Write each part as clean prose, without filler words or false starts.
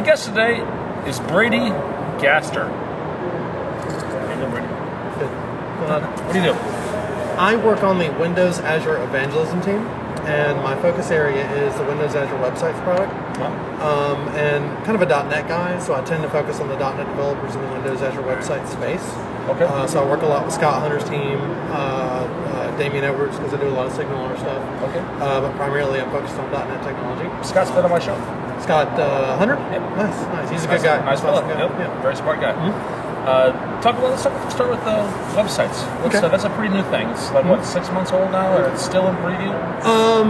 guest today is Brady Gaster. How you doing, Brady? Good. What do you do? I work on the Windows Azure evangelism team, and my focus area is the Windows Azure Websites product. And kind of a .NET guy, so I tend to focus on the .NET developers in the Windows Azure website space. Okay. So I work a lot with Scott Hunter's team, Damien Edwards, because I do a lot of SignalR stuff. Okay. But primarily I'm focused on .NET technology. Scott's been on my show. Scott Hunter? Yep. Nice. He's a good guy. Nice fellow. Guy. Yep. Yeah. Very smart guy. Let's start with websites. That's a pretty new thing. It's like, what, 6 months old now, or it's still in preview? A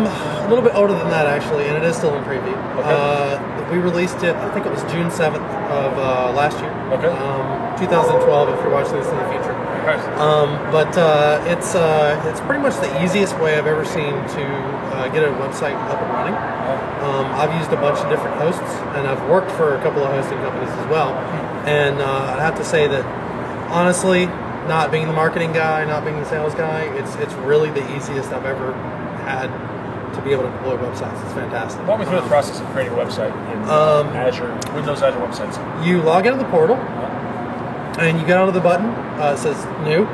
little bit older than that, actually, and it is still in preview. Okay. We released it, I think it was June 7th of last year. Okay. 2012, if you're watching this in the future. Nice. It's pretty much the easiest way I've ever seen to get a website up and running. I've used a bunch of different hosts, and I've worked for a couple of hosting companies as well. And I'd have to say that, honestly, not being the marketing guy, not being the sales guy, it's really the easiest I've ever had to be able to deploy websites. It's fantastic. Walk me through the process of creating a website in Azure, Windows Azure Websites. You log into the portal, and you get onto the button. It says New.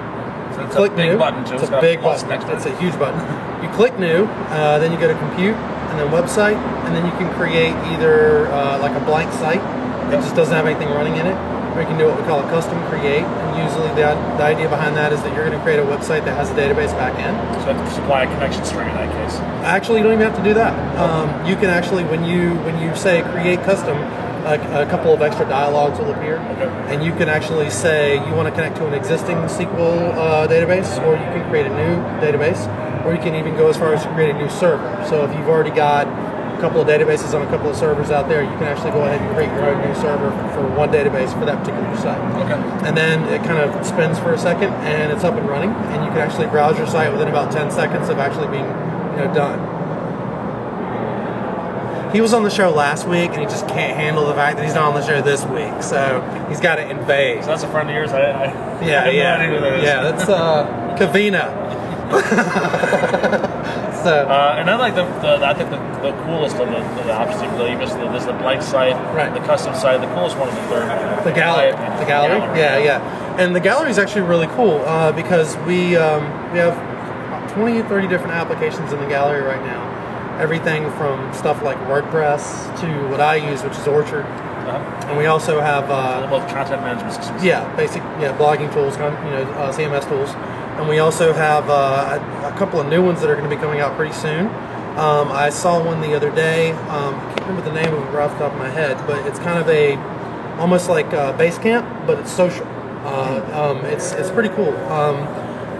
So it's Click a big New. button, too. It's a big button. Next to It's it. a huge button. You click New, then you go to Compute, and then Website, and then you can create either like a blank site that just doesn't have anything running in it, or you can do what we call a custom create. And usually the idea behind that is that you're going to create a website that has a database backend. So you have to supply a connection string in that case. Actually, you don't even have to do that. You can actually, when you say create custom, a couple of extra dialogues will appear, and you can actually say you want to connect to an existing SQL database, or you can create a new database, or you can even go as far as to create a new server. So if you've already got a couple of databases on a couple of servers out there, you can actually go ahead and create your own new server for one database for that particular site. Okay. And then it kind of spins for a second, and it's up and running, and you can actually browse your site within about 10 seconds of actually being done. He was on the show last week, and he just can't handle the fact that he's not on the show this week, so he's got to invade. So that's a friend of yours? Yeah, that's Kavina. And I like I think the coolest of the options there's the blank site, right? The custom site. The coolest one is the gallery. The gallery. Yeah. And the gallery is actually really cool because we have 20 or 30 different applications in the gallery right now. Everything from stuff like WordPress to what I use, which is Orchard. And we also have both content management systems. Basic blogging tools, CMS tools. And we also have a couple of new ones that are going to be coming out pretty soon. I saw one the other day. I can't remember the name of it right off the top of my head, but it's kind of almost like Basecamp, but it's social. It's pretty cool. A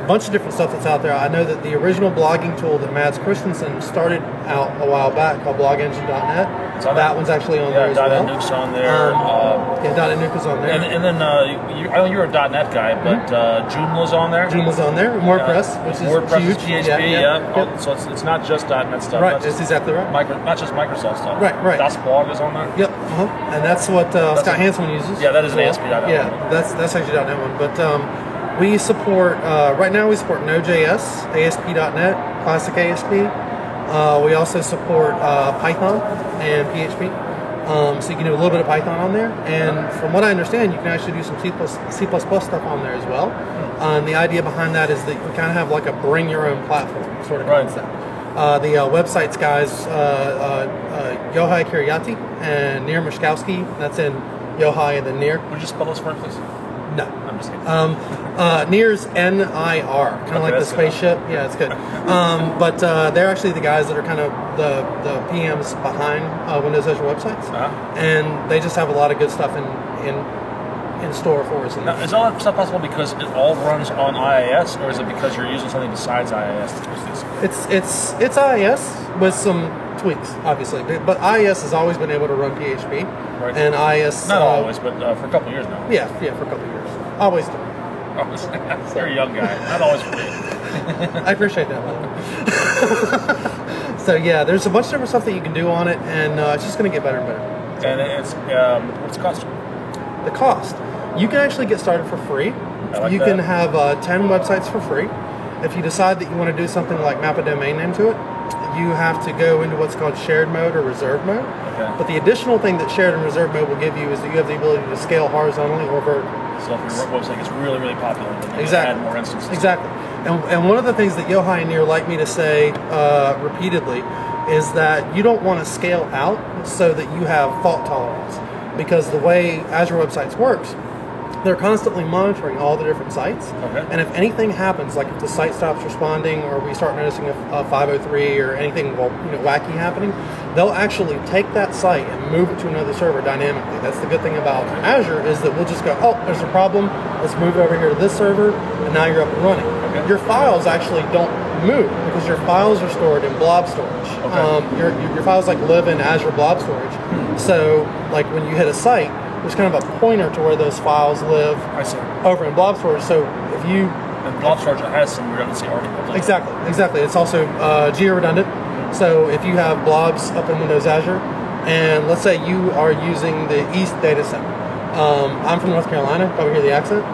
bunch of different stuff that's out there. I know that the original blogging tool that Mads Christensen started out a while back, called blogengine.net, that one's actually on there as well. .NET Nuke's on there. .NET Nuke is on there. And then I know you're a .NET guy, but Joomla's on there. Joomla's on there. WordPress, which is WordPress huge. PHP, So it's not just .NET stuff. Right, that's exactly right. Not just Microsoft stuff. Right. DOSBlog is on there. Yep. And that's what Scott Hanselman uses. Yeah, that is an ASP.NET. Yeah, that's actually .NET one. But we support, right now we support Node.js, ASP.NET, Classic ASP. We also support Python and PHP. So you can do a little bit of Python on there. And from what I understand, you can actually do some C++ stuff on there as well. And the idea behind that is that we kind of have like a bring your own platform sort of concept. The websites guys, Yohai Kiryati and Nir Mishkowski, that's in Yohai and then Nir. Would you spell those for me, please? No. I'm just kidding. Nir's N-I-R, kind of like the spaceship. Yeah, it's good. But they're actually the guys that are kind of the PMs behind Windows Azure Websites. And they just have a lot of good stuff in store for us. Now, is all that stuff possible because it all runs on IIS, or is it because you're using something besides IIS to use these? It's IIS with some tweaks, obviously. But IIS has always been able to run PHP. Right. And IIS... Not always, but for a couple of years now. Yeah, for a couple of years. Always do. You're a young guy. Not always for me. I appreciate that, man. So yeah, there's a bunch of different stuff that you can do on it, and it's just going to get better and better. So. And it's what's the cost? The cost. You can actually get started for free. You can have 10 websites for free. If you decide that you want to do something like map a domain name to it, you have to go into what's called shared mode or reserve mode. Okay. But the additional thing that shared and reserve mode will give you is that you have the ability to scale horizontally or vertically. So if your website gets really, really popular, then you Exactly. add more instances. Exactly. And one of the things that Yohai and Near like me to say repeatedly is that you don't want to scale out so that you have fault tolerance. Because the way Azure Websites works, they're constantly monitoring all the different sites. Okay. And if anything happens, like if the site stops responding or we start noticing a 503 or anything wacky happening, they'll actually take that site and move it to another server dynamically. That's the good thing about Azure is that we'll just go, oh, there's a problem. Let's move it over here to this server, and now you're up and running. Okay. Your files actually don't move because your files are stored in blob storage. Okay. Your files like live in Azure blob storage. So like when you hit a site, there's kind of a pointer to where those files live I see. over in blob storage. So if you And blob storage has some redundancy already built in. exactly, it's also geo-redundant. So if you have blobs up in Windows Azure, and let's say you are using the East data center. I'm from North Carolina. Probably hear the accent.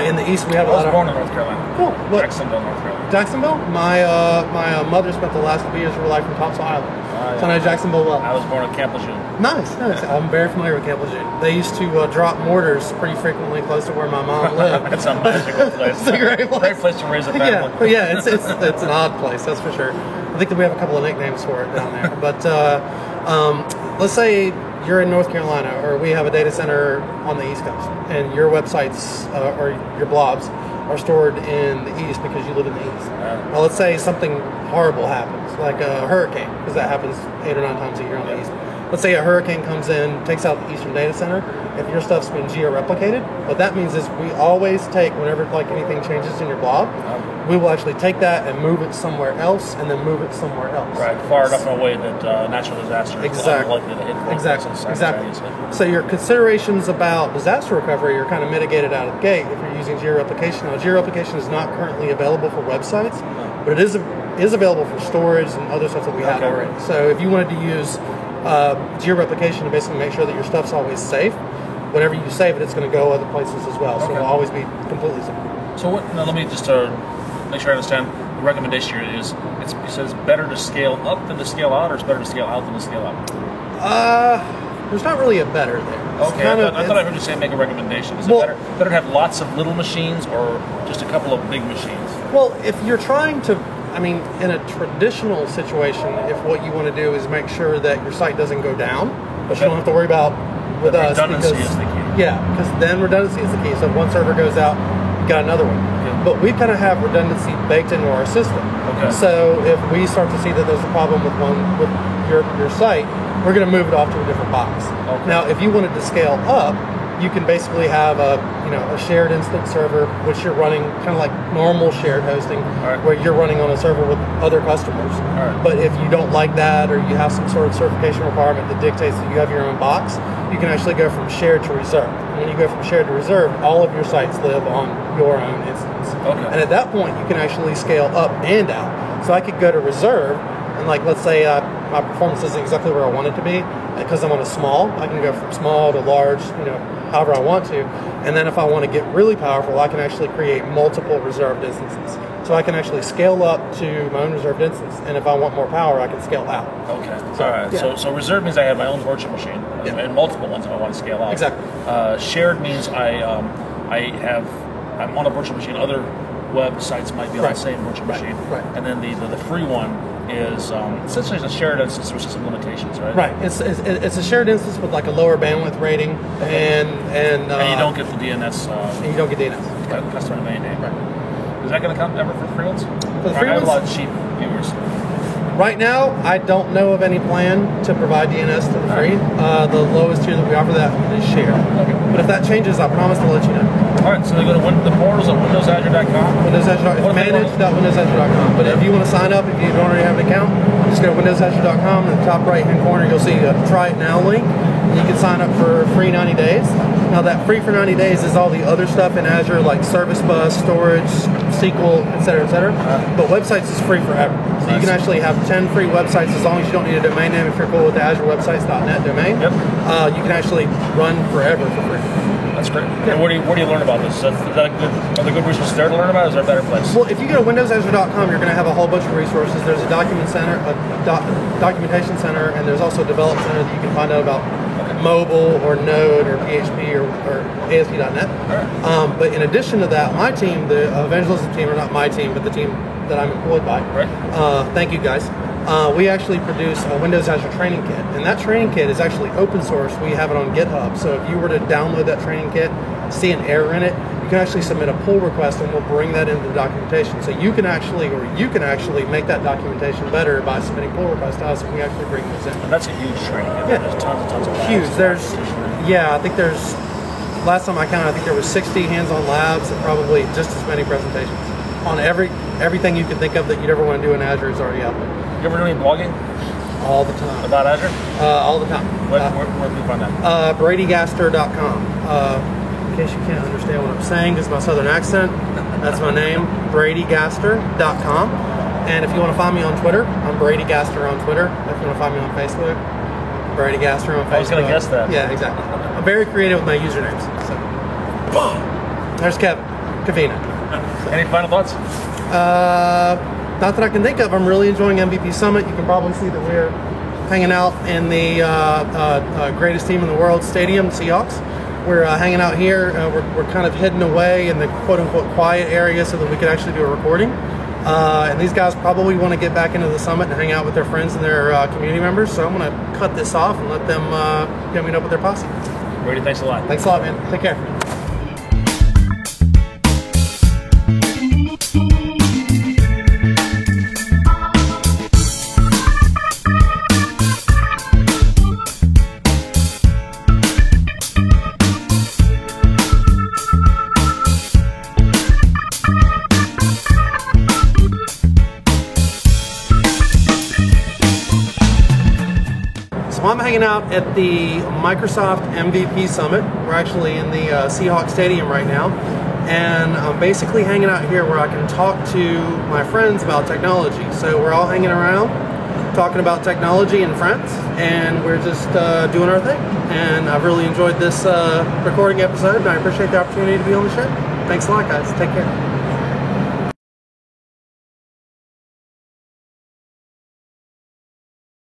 In the East, we have a I lot was of. born in North Carolina. Cool. What? Jacksonville, North Carolina. Jacksonville. My mother spent the last 2 years of her life in Topsail Island, yeah. so I know Jacksonville well. I was born at Camp Lejeune. Nice. I'm very familiar with Camp Lejeune. They used to drop mortars pretty frequently close to where my mom lived. It's a magical place. It's a great place. Great place to raise a family. Yeah, it's an odd place, that's for sure. I think that we have a couple of nicknames for it down there. But let's say you're in North Carolina, or we have a data center on the East Coast, and your websites or your blobs are stored in the East because you live in the East. Yeah. Well, let's say something horrible happens, like a hurricane, because that happens 8 or 9 times a year on the East. Let's say a hurricane comes in, takes out the Eastern data center. If your stuff's been geo-replicated, what that means is we always take, whenever like anything changes in your blob, we will actually take that and move it somewhere else, and then move it somewhere else. Right, far enough away that natural disaster is unlikely to hit both places Exactly. simultaneously. So your considerations about disaster recovery are kind of mitigated out of the gate if you're using geo-replication. Now, geo-replication is not currently available for websites, but it is available for storage and other stuff that we have already. So if you wanted to use geo-replication to basically make sure that your stuff's always safe, whenever you save it, it's going to go other places as well. So it'll always be completely safe. So now let me just make sure I understand. The recommendation here is you said it's better to scale up than to scale out, or it's better to scale out than to scale up? There's not really a better there. It's Okay, I thought I heard you say make a recommendation. Is it better to have lots of little machines or just a couple of big machines? Well, if you're trying to, in a traditional situation, if what you want to do is make sure that your site doesn't go down, but you don't have to worry about with us. Redundancy is the key. Yeah, because then redundancy is the key. So if one server goes out, you got another one. Okay. But we kind of have redundancy baked into our system. Okay. So if we start to see that there's a problem with your site, we're going to move it off to a different box. Okay. Now, if you wanted to scale up, you can basically have a shared instance server, which you're running kind of like normal shared hosting, where you're running on a server with other customers. But if you don't like that, or you have some sort of certification requirement that dictates that you have your own box, you can actually go from shared to reserved. And when you go from shared to reserved, all of your sites live on your own instance. Okay. And at that point, you can actually scale up and out. So I could go to reserve, and like let's say my performance isn't exactly where I want it to be, because I'm on a small, I can go from small to large, however I want to. And then if I want to get really powerful, I can actually create multiple reserved instances. So I can actually scale up to my own reserved instance. And if I want more power, I can scale out. Okay. All right. So reserved means I have my own virtual machine and multiple ones if I want to scale out. Exactly. Shared means I'm on a virtual machine. Other websites might be on the same virtual machine. Right. And then the free one is essentially a shared instance with some limitations, right? Right. It's a shared instance with like a lower bandwidth rating, and you don't get the DNS. And you don't get DNS. Customer domain name. Right. Is that going to come ever for free ones? For the free I have a lot ones? of cheap viewers. Right now, I don't know of any plan to provide DNS to the free. The lowest tier that we offer that is shared. Okay. But if that changes, I promise to let you know. All right, so they go to the portals at windowsazure.com. It's managed.windowsazure.com. But if you want to sign up, if you don't already have an account, just go to windowsazure.com. In the top right-hand corner, you'll see a Try It Now link. And you can sign up for free 90 days. Now, that free for 90 days is all the other stuff in Azure, like Service Bus, storage, SQL, et cetera, et cetera. But websites is free forever. So you can actually have 10 free websites as long as you don't need a domain name. If you're cool with the AzureWebsites.net domain, you can actually run forever for free. That's great. And where do you learn about this? Are there good resources there to learn about? Or is there a better place? Well, if you go to windowsazure.com, you're going to have a whole bunch of resources. There's a document center, documentation center, and there's also a develop center that you can find out about mobile or Node or PHP or ASP.NET. Right. But in addition to that, my team, the evangelism team, or not my team, but the team that I'm employed by. Right. Thank you guys. We actually produce a Windows Azure training kit, and that training kit is actually open source. We have it on GitHub, so if you were to download that training kit, see an error in it, you can actually submit a pull request, and we'll bring that into the documentation. So you can actually make that documentation better by submitting pull requests to us, and we actually bring those in. And that's a huge training kit. Yeah. There's tons of labs. Huge. I think there's. Last time I counted, I think there was 60 hands-on labs and probably just as many presentations on everything you could think of that you'd ever want to do in Azure is already out there. You ever do any blogging? All the time. About Azure? All the time. Where can you find that? BradyGaster.com. In case you can't understand what I'm saying, because of my southern accent, that's my name, BradyGaster.com. And if you want to find me on Twitter, I'm Brady Gaster on Twitter. If you want to find me on Facebook, Brady Gaster on Facebook. I was going to guess that. Yeah, exactly. I'm very creative with my usernames. So. There's Kavina. Any final thoughts? Not that I can think of. I'm really enjoying MVP Summit. You can probably see that we're hanging out in the greatest team in the world stadium, Seahawks. We're hanging out here. We're kind of hidden away in the quote-unquote quiet area so that we could actually do a recording. And these guys probably want to get back into the summit and hang out with their friends and their community members. So I'm going to cut this off and let them meet up with their posse. Brady, thanks a lot. Thanks a lot, man. Take care. I'm hanging out at the Microsoft MVP Summit. We're actually in the Seahawks Stadium right now, and I'm basically hanging out here where I can talk to my friends about technology. So we're all hanging around, talking about technology and friends, and we're just doing our thing. And I've really enjoyed this recording episode, and I appreciate the opportunity to be on the show. Thanks a lot, guys. Take care.